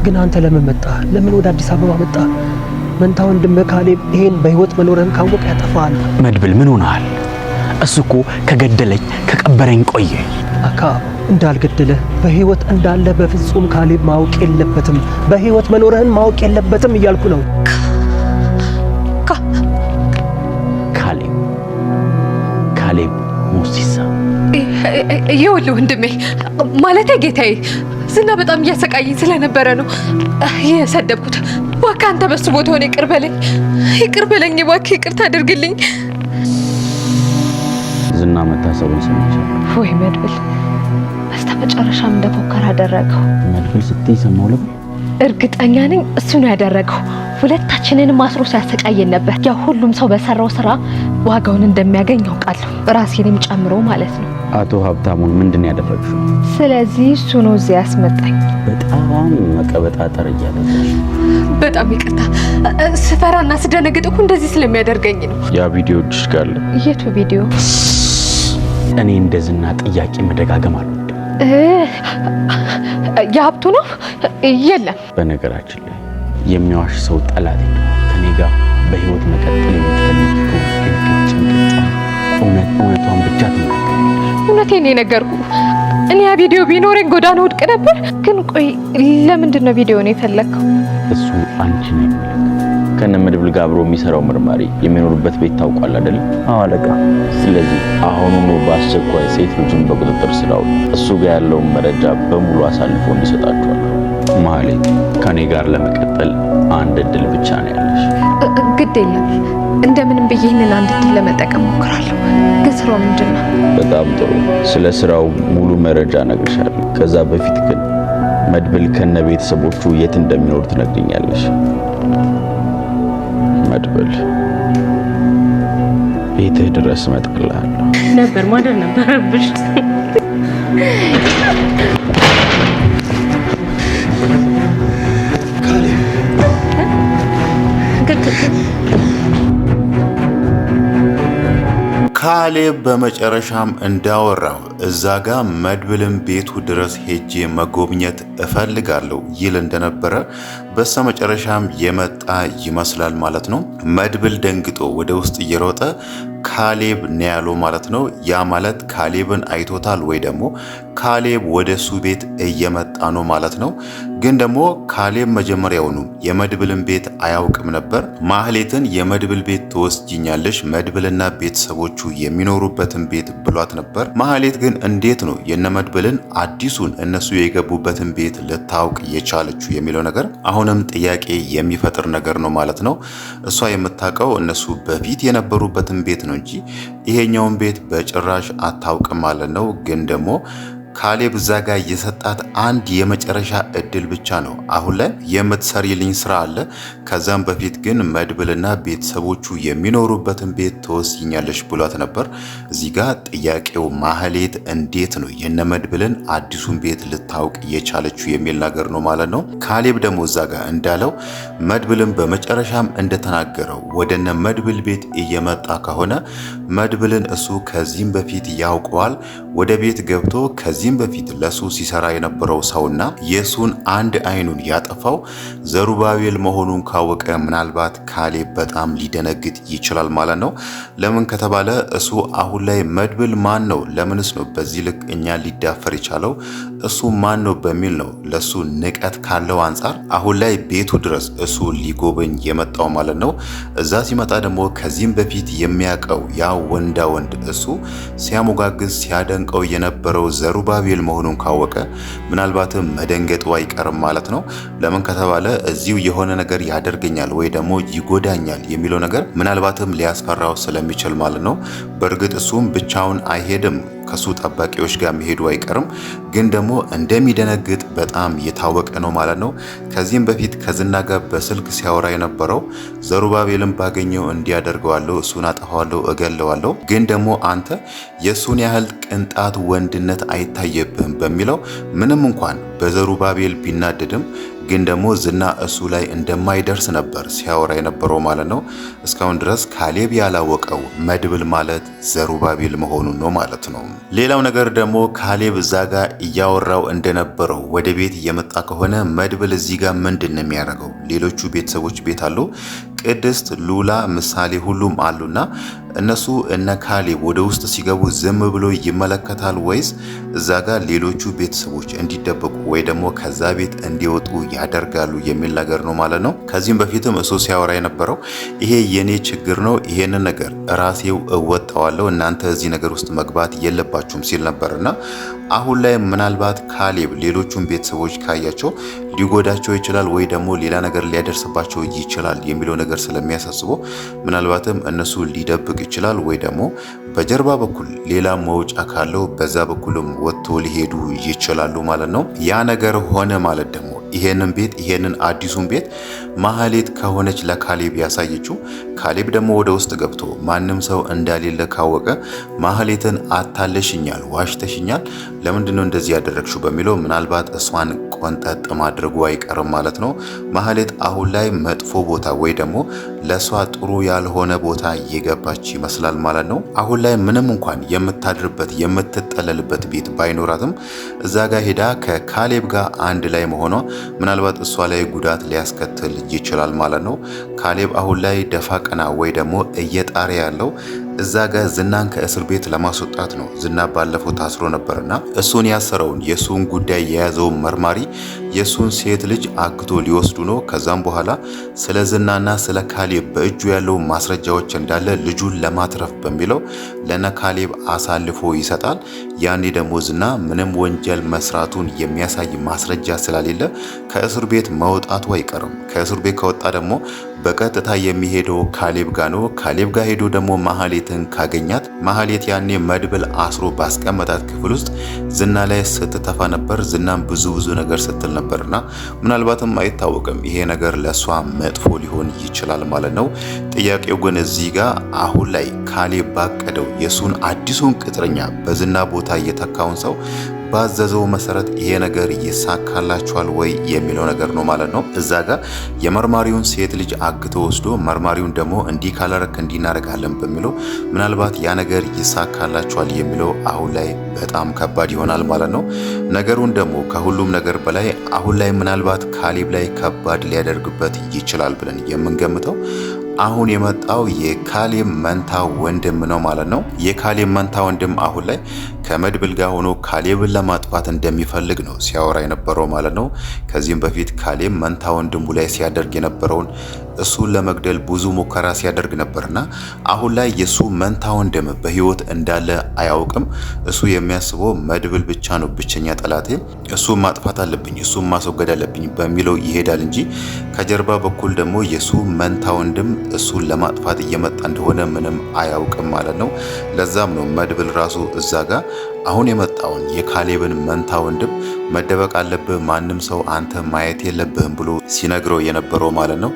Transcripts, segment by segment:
ግን አንተ ለምን መጣ? ለምን ወደ አዲስ አበባ መጣ? መንታ ወንድምህ ካሌብ ይሄን በህይወት መኖርህን ካወቀ ያጠፋል። መድብል ምን ሆነሃል? እሱ እኮ ከገደለኝ ከቀበረኝ ቆየ። አካ እንዳልገደለህ በህይወት እንዳለ በፍጹም ካሌብ ማወቅ የለበትም። በህይወት መኖርህን ማወቅ የለበትም እያልኩ ነው። ካሌብ ሙሲሳ ይኸውልህ ወንድሜ ማለት ጌታዬ ዝና በጣም እያሰቃየኝ ስለነበረ ነው የሰደብኩት። እባክህ አንተ በሱ ቦታ ሆነ ይቅር በለኝ እባክህ ይቅርታ አድርግልኝ። ዝና መታሰቡን ሰምቻለሁ። ወይ መድብል በስተመጨረሻም እንደፎከረ አደረገው። መድብል ስትይ ሰማሁ ልበል? እርግጠኛ ነኝ እሱ ነው ያደረገው። ሁለታችንን ማስሮ ሲያሰቃየን ነበር። ያው ሁሉም ሰው በሰራው ስራ ዋጋውን እንደሚያገኝ ያውቃለሁ፣ ራሴንም ጨምሮ ማለት ነው። አቶ ሀብታሙን ምንድን ያደረግሽው? ስለዚህ እሱ ነው እዚህ ያስመጣኝ። በጣም መቀበጣጠር እያደረግሽ። በጣም ይቅርታ፣ ስፈራና ስደነግጥ እኮ እንደዚህ ስለሚያደርገኝ ነው። ያ ቪዲዮሽ ጋር አለ? የቱ ቪዲዮ? እኔ እንደዝና ጥያቄ መደጋገም አልወድም። የሀብቱ ነው? የለም። በነገራችን ላይ የሚዋሽ ሰው ጠላት ነው። ከኔ ጋር በህይወት መቀጠል የምትፈልጊ እውነቷን ብቻ ትናገሪያለሽ። እውነቴን ነው የነገርኩህ። እኔ ያ ቪዲዮ ቢኖረኝ ጎዳና ወድቅ ነበር። ግን ቆይ ለምንድን ነው ቪዲዮውን የፈለግከው? እሱ አንቺ ነው የሚፈልገው። ከነ መድብል ጋር አብሮ የሚሰራው መርማሪ የሚኖርበት ቤት ታውቋል አይደል? አዎ አለቃ። ስለዚህ አሁኑኑ በአስቸኳይ ሴት ልጁን በቁጥጥር ስር አውሉ። እሱ ጋር ያለውን መረጃ በሙሉ አሳልፎ እንዲሰጣቸዋል። ማህሌት ከኔ ጋር ለመቀጠል አንድ እድል ብቻ ነው ያለሽ። ግድ የለም እንደምንም ብዬ ይህንን አንድ እድል ለመጠቀም ሞክራለሁ። ግን ስራው ምንድን ነው? በጣም ጥሩ። ስለ ስራው ሙሉ መረጃ እነግርሻለሁ። ከዛ በፊት ግን መድብል ከነ ቤተሰቦቹ የት እንደሚኖር ትነግሪኛለሽ። መድብል ቤትህ ድረስ እመጣልሃለሁ። ነበር ማደር ነበረብሽ። ካሌብ በመጨረሻም እንዳወራው እዛ ጋር መድብልን ቤቱ ድረስ ሄጄ መጎብኘት እፈልጋለሁ ይል እንደነበረ በስተመጨረሻም የመጣ ይመስላል ማለት ነው። መድብል ደንግጦ ወደ ውስጥ እየሮጠ ካሌብ ነው ያለው ማለት ነው። ያ ማለት ካሌብን አይቶታል ወይ ደግሞ ካሌብ ወደ እሱ ቤት እየመጣ ነው ማለት ነው። ግን ደግሞ ካሌብ መጀመሪያውኑ የመድብልን ቤት አያውቅም ነበር። ማህሌትን የመድብል ቤት ትወስጂኛለሽ፣ መድብልና ቤተሰቦቹ የሚኖሩበትን ቤት ብሏት ነበር። ማህሌት ግን እንዴት ነው የነመድብልን አዲሱን እነሱ የገቡበትን ቤት ልታውቅ የቻለችው የሚለው ነገር አሁንም ጥያቄ የሚፈጥር ነገር ነው ማለት ነው። እሷ የምታውቀው እነሱ በፊት የነበሩበትን ቤት ነው እንጂ ይሄኛውን ቤት በጭራሽ አታውቅም ማለት ነው። ግን ደግሞ ካሌብ እዛ ጋር የሰጣት አንድ የመጨረሻ እድል ብቻ ነው። አሁን ላይ የምትሰሪልኝ ስራ አለ፣ ከዛም በፊት ግን መድብልና ቤተሰቦቹ የሚኖሩበትን ቤት ትወስኛለሽ ብሏት ነበር። እዚህ ጋር ጥያቄው ማህሌት እንዴት ነው የነ መድብልን አዲሱን ቤት ልታውቅ የቻለችው የሚል ነገር ነው ማለት ነው። ካሌብ ደግሞ እዛ ጋር እንዳለው መድብልን በመጨረሻም እንደተናገረው ወደነ መድብል ቤት እየመጣ ከሆነ መድብልን እሱ ከዚህም በፊት ያውቀዋል። ወደ ቤት ገብቶ ከዚህም በፊት ለሱ ሲሰራ የነበረው ሰውና የሱን አንድ አይኑን ያጠፋው ዘሩባቤል መሆኑን ካወቀ ምናልባት ካሌብ በጣም ሊደነግጥ ይችላል ማለት ነው። ለምን ከተባለ እሱ አሁን ላይ መድብል ማን ነው፣ ለምንስ ነው በዚህ ልክ እኛ ሊዳፈር የቻለው እሱ ማን ነው በሚል ነው ለሱ ንቀት ካለው አንጻር አሁን ላይ ቤቱ ድረስ እሱ ሊጎበኝ የመጣው ማለት ነው። እዛ ሲመጣ ደግሞ ከዚህም በፊት የሚያውቀው ያ ወንዳ ወንድ እሱ ሲያሞጋግዝ ሲያደንቀው የነበረው ዘሩባቤል መሆኑን ካወቀ ምናልባትም መደንገጡ አይቀርም ማለት ነው። ለምን ከተባለ እዚሁ የሆነ ነገር ያደርገኛል ወይ ደግሞ ይጎዳኛል የሚለው ነገር ምናልባትም ሊያስፈራው ስለሚችል ማለት ነው። በእርግጥ እሱም ብቻውን አይሄድም፣ ከሱ ጠባቂዎች ጋር መሄዱ አይቀርም። ግን ደግሞ እንደሚደነግጥ በጣም የታወቀ ነው ማለት ነው። ከዚህም በፊት ከዝና ጋር በስልክ ሲያወራ የነበረው ዘሩባቤልን ባገኘው እንዲያደርገዋለሁ፣ እሱን አጠፋዋለሁ፣ እገለዋለሁ፣ ግን ደግሞ አንተ የሱን ያህል ቅንጣት ወንድነት አይታየብህም በሚለው ምንም እንኳን በዘሩባቤል ቢናደድም ግን ደግሞ ዝና እሱ ላይ እንደማይደርስ ነበር ሲያወራ የነበረው ማለት ነው። እስካሁን ድረስ ካሌብ ያላወቀው መድብል ማለት ዘሩባቤል መሆኑን ነው ማለት ነው። ሌላው ነገር ደግሞ ካሌብ እዛ ጋር እያወራው እንደነበረው ወደ ቤት እየመጣ ከሆነ መድብል እዚህ ጋር ምንድን ነው የሚያደርገው? ሌሎቹ ቤተሰቦች ቤት አሉ፣ ቅድስት፣ ሉላ፣ ምሳሌ ሁሉም አሉና እነሱ እነ ካሌብ ወደ ውስጥ ሲገቡ ዝም ብሎ ይመለከታል ወይስ እዛ ጋር ሌሎቹ ቤተሰቦች እንዲደበቁ ወይ ደግሞ ከዛ ቤት እንዲወጡ ያደርጋሉ የሚል ነገር ነው ማለት ነው። ከዚህም በፊትም እሱ ሲያወራ የነበረው ይሄ የኔ ችግር ነው፣ ይሄንን ነገር ራሴው እወጣዋለሁ፣ እናንተ እዚህ ነገር ውስጥ መግባት የለባችሁም ሲል ነበርና አሁን ላይ ምናልባት ካሌብ ሌሎቹን ቤተሰቦች ካያቸው ሊጎዳቸው ይችላል ወይ ደግሞ ሌላ ነገር ሊያደርስባቸው ይችላል የሚለው ነገር ስለሚያሳስበው ምናልባትም እነሱ ሊደብቅ ይችላል ወይ ደግሞ በጀርባ በኩል ሌላ መውጫ ካለው በዛ በኩልም ወጥቶ ሊሄዱ ይችላሉ ማለት ነው። ያ ነገር ሆነ ማለት ደግሞ ይሄንን ቤት ይሄንን አዲሱን ቤት ማህሌት ከሆነች ለካሌብ ያሳየችው፣ ካሌብ ደግሞ ወደ ውስጥ ገብቶ ማንም ሰው እንዳሌለ ካወቀ ማህሌትን አታለሽኛል፣ ዋሽተሽኛል፣ ለምንድነው እንደዚህ ያደረግሽው በሚለው ምናልባት እሷን ቆንጠጥ ማድረጉ አይቀርም ማለት ነው። ማህሌት አሁን ላይ መጥፎ ቦታ ወይ ደግሞ ለሷ ጥሩ ያልሆነ ቦታ እየገባች ይመስላል ማለት ነው። አሁን ላይ ምንም እንኳን የምታድርበት የምትጠለልበት ቤት ባይኖራትም እዛ ጋር ሄዳ ከካሌብ ጋር አንድ ላይ መሆኗ ምናልባት እሷ ላይ ጉዳት ሊያስከትል ይችላል ማለት ነው። ካሌብ አሁን ላይ ደፋ ቀና ወይ ደግሞ እየጣረ ያለው እዛ ጋር ዝናን ከእስር ቤት ለማስወጣት ነው። ዝና ባለፈው ታስሮ ነበርና እሱን ያሰረውን የሱን ጉዳይ የያዘውን መርማሪ የሱን ሴት ልጅ አግቶ ሊወስዱ ነው። ከዛም በኋላ ስለ ዝናና ስለ ካሌብ በእጁ ያለው ማስረጃዎች እንዳለ ልጁን ለማትረፍ በሚለው ለነ ካሌብ አሳልፎ ይሰጣል። ያኔ ደግሞ ዝና ምንም ወንጀል መስራቱን የሚያሳይ ማስረጃ ስለሌለ ከእስር ቤት መውጣቱ አይቀርም። ከእስር ቤት ከወጣ ደግሞ በቀጥታ የሚሄደው ካሌብ ጋር ነው። ካሌብ ጋር ሄዶ ደግሞ ማህሌትን ካገኛት ማህሌት ያኔ መድብል አስሮ ባስቀመጣት ክፍል ውስጥ ዝና ላይ ስትተፋ ነበር። ዝናም ብዙ ነገር ስትል ነበርና ምናልባትም አይታወቅም ይሄ ነገር ለሷ መጥፎ ሊሆን ይችላል ማለት ነው። ጥያቄው ግን እዚህ ጋር አሁን ላይ ካሌብ ባቀደው የሱን አዲሱን ቅጥረኛ በዝና ቦታ እየተካውን ሰው ባዘዘው መሰረት ይሄ ነገር ይሳካላችኋል ወይ የሚለው ነገር ነው ማለት ነው። እዛ ጋር የመርማሪውን ሴት ልጅ አግቶ ወስዶ መርማሪውን ደግሞ እንዲህ ካላረክ እንዲናረጋለን በሚለው ምናልባት ያ ነገር ይሳካላችኋል የሚለው አሁን ላይ በጣም ከባድ ይሆናል ማለት ነው። ነገሩን ደግሞ ከሁሉም ነገር በላይ አሁን ላይ ምናልባት ካሌብ ላይ ከባድ ሊያደርግበት ይችላል ብለን የምንገምተው አሁን የመጣው የካሌብ መንታ ወንድም ነው ማለት ነው። የካሌብ መንታ ወንድም አሁን ላይ ከመድብል ጋር ሆኖ ካሌብን ለማጥፋት እንደሚፈልግ ነው ሲያወራ የነበረው ማለት ነው። ከዚህም በፊት ካሌብ መንታ ወንድሙ ላይ ሲያደርግ የነበረውን እሱን ለመግደል ብዙ ሙከራ ሲያደርግ ነበርና አሁን ላይ የሱ መንታ ወንድም በህይወት እንዳለ አያውቅም። እሱ የሚያስበው መድብል ብቻ ነው ብቸኛ ጠላቴ፣ እሱን ማጥፋት አለብኝ፣ እሱን ማስወገድ አለብኝ በሚለው ይሄዳል እንጂ ከጀርባ በኩል ደግሞ የሱ መንታ ወንድም እሱን ለማጥፋት እየመጣ እንደሆነ ምንም አያውቅም ማለት ነው። ለዛም ነው መድብል ራሱ እዛ ጋር አሁን የመጣውን የካሌብን መንታ ወንድም መደበቅ አለብህ፣ ማንም ሰው አንተ ማየት የለብህም ብሎ ሲነግረው የነበረው ማለት ነው።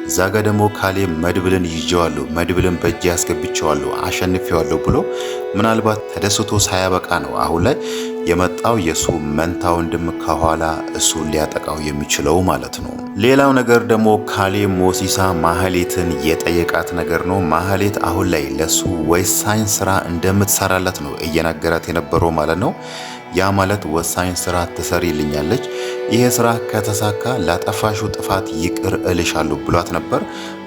እዛ ጋ ደግሞ ካሌብ መድብልን ይዤዋለሁ፣ መድብልን በእጄ ያስገብቼዋለሁ፣ አሸንፌዋለሁ ብሎ ምናልባት ተደስቶ ሳያበቃ ነው አሁን ላይ የመጣው የሱ መንታ ወንድም ከኋላ እሱን ሊያጠቃው የሚችለው ማለት ነው። ሌላው ነገር ደግሞ ካሌብ ሞሲሳ ማህሌትን የጠየቃት ነገር ነው። ማህሌት አሁን ላይ ለሱ ወሳኝ ስራ እንደምትሰራለት ነው እየነገራት የነበረው ማለት ነው። ያ ማለት ወሳኝ ስራ ትሰሪልኛለች፣ ይሄ ስራ ከተሳካ ላጠፋሽው ጥፋት ይቅር እልሻለሁ ብሏት ነበር።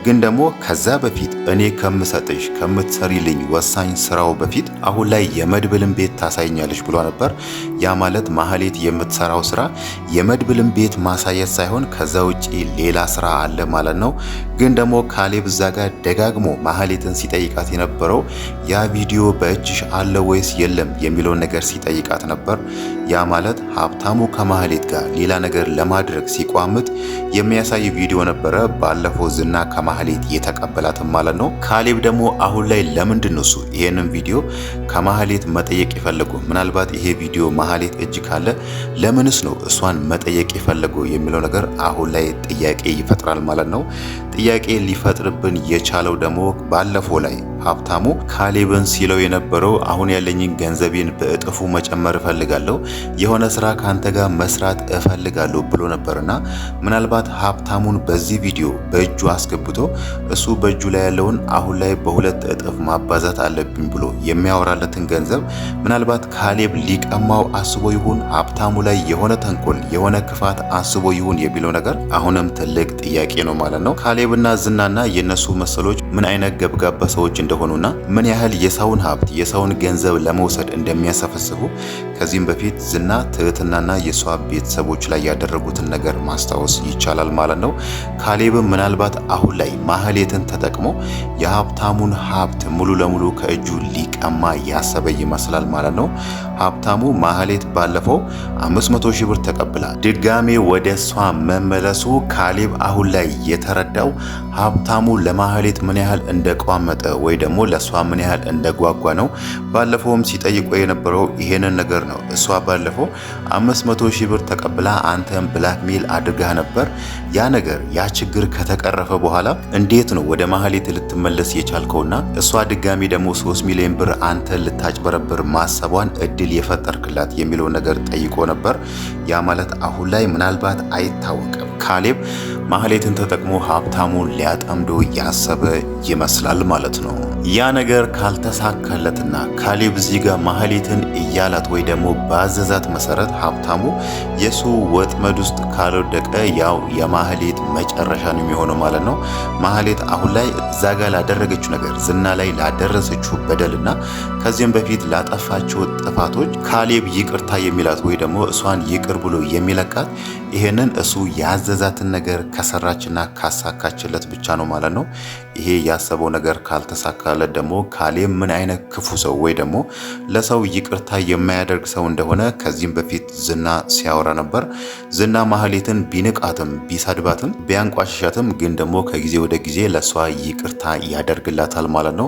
ግን ደግሞ ከዛ በፊት እኔ ከምሰጥሽ ከምትሰሪልኝ ወሳኝ ስራው በፊት አሁን ላይ የመድብልን ቤት ታሳይኛለች ብሏ ነበር። ያ ማለት ማህሌት የምትሰራው ስራ የመድብልን ቤት ማሳየት ሳይሆን ከዛ ውጪ ሌላ ስራ አለ ማለት ነው። ግን ደግሞ ካሌብ እዛ ጋር ደጋግሞ ማህሌትን ሲጠይቃት የነበረው ያ ቪዲዮ በእጅሽ አለ ወይስ የለም የሚለውን ነገር ሲጠይቃት ነበር። ያ ማለት ሀብታሙ ከማህሌት ጋር ሌላ ነገር ለማድረግ ሲቋምጥ የሚያሳይ ቪዲዮ ነበረ። ባለፈው ዝና ከማህሌት የተቀበላትም ማለት ነው። ካሌብ ደግሞ አሁን ላይ ለምንድን ነው እሱ ይሄንን ቪዲዮ ከማህሌት መጠየቅ የፈለገው? ምናልባት ይሄ ቪዲዮ ማህሌት እጅ ካለ ለምንስ ነው እሷን መጠየቅ የፈለገው የሚለው ነገር አሁን ላይ ጥያቄ ይፈጥራል ማለት ነው። ጥያቄ ሊፈጥርብን የቻለው ደግሞ ባለፈው ላይ ሀብታሙ ካሌብን ሲለው የነበረው አሁን ያለኝን ገንዘቤን በእጥፉ መጨመር እፈልጋለሁ፣ የሆነ ስራ ካንተ ጋር መስራት እፈልጋለሁ ብሎ ነበርና ምናልባት ሀብታሙን በዚህ ቪዲዮ በእጁ አስገብቶ እሱ በእጁ ላይ ያለውን አሁን ላይ በሁለት እጥፍ ማባዛት አለብኝ ብሎ የሚያወራለትን ገንዘብ ምናልባት ካሌብ ሊቀማው አስቦ ይሁን ሀብታሙ ላይ የሆነ ተንኮል የሆነ ክፋት አስቦ ይሁን የሚለው ነገር አሁንም ትልቅ ጥያቄ ነው ማለት ነው። ካሌብና ዝናና የነሱ መሰሎች ምን አይነት ገብጋባ ሰዎች እንደሆኑና ምን ያህል የሰውን ሀብት የሰውን ገንዘብ ለመውሰድ እንደሚያሰፈስቡ ከዚህም በፊት ዝና ትህትናና የሷ ቤተሰቦች ላይ ያደረጉትን ነገር ማስታወስ ይቻላል ማለት ነው። ካሌብም ምናልባት አሁን ላይ ማህሌትን ተጠቅሞ የሀብታሙን ሀብት ሙሉ ለሙሉ ከእጁ ሊቀማ ያሰበ ይመስላል ማለት ነው። ሀብታሙ ማህሌት ባለፈው 500 ሺህ ብር ተቀብላ ድጋሜ ወደ እሷ መመለሱ ካሌብ አሁን ላይ የተረዳው ሀብታሙ ለማህሌት ምን ያህል እንደቋመጠ ወይ ደግሞ ለእሷ ምን ያህል እንደጓጓ ነው። ባለፈውም ሲጠይቆ የነበረው ይሄንን ነገር ነው። እሷ ባለፈው 500 ሺህ ብር ተቀብላ አንተን ብላክሜል አድርጋ ነበር። ያ ነገር ያ ችግር ከተቀረፈ በኋላ እንዴት ነው ወደ ማህሌት ልትመለስ የቻልከውና እሷ ድጋሚ ደግሞ 3 ሚሊዮን ብር አንተ ልታጭበረብር ማሰቧን እድል የፈጠርክላት የሚለው ነገር ጠይቆ ነበር። ያ ማለት አሁን ላይ ምናልባት አይታወቅም ካሌብ ማህሌትን ተጠቅሞ ሀብታሙን ሊያጠምዶ ያሰበ ይመስላል ማለት ነው። ያ ነገር ካልተሳካለትና ካሌብ እዚህ ጋር ማህሌትን እያላት ወይ ደግሞ ባዘዛት መሰረት ሀብታሙ የሱ ወጥመድ ውስጥ ካልወደቀ ያው የማህሌት መጨረሻ ነው የሚሆነው ማለት ነው። ማህሌት አሁን ላይ እዛ ጋር ላደረገችው ነገር ዝና ላይ ላደረሰችው በደልና ከዚህም በፊት ላጠፋችው ጥፋቶች ካሌብ ይቅርታ የሚላት ወይ ደግሞ እሷን ይቅር ብሎ የሚለቃት ይሄንን እሱ ያዘዛትን ነገር ከሰራችና ካሳካችለት ብቻ ነው ማለት ነው። ይሄ ያሰበው ነገር ካልተሳካለት ደግሞ ካሌብ ምን አይነት ክፉ ሰው ወይ ደግሞ ለሰው ይቅርታ የማያደርግ ሰው እንደሆነ ከዚህም በፊት ዝና ሲያወራ ነበር። ዝና ማህሌትን ቢንቃትም ቢሰድባትም ቢያንቋሽሻትም ግን ደግሞ ከጊዜ ወደ ጊዜ ለሷ ይቅርታ ያደርግላታል ማለት ነው።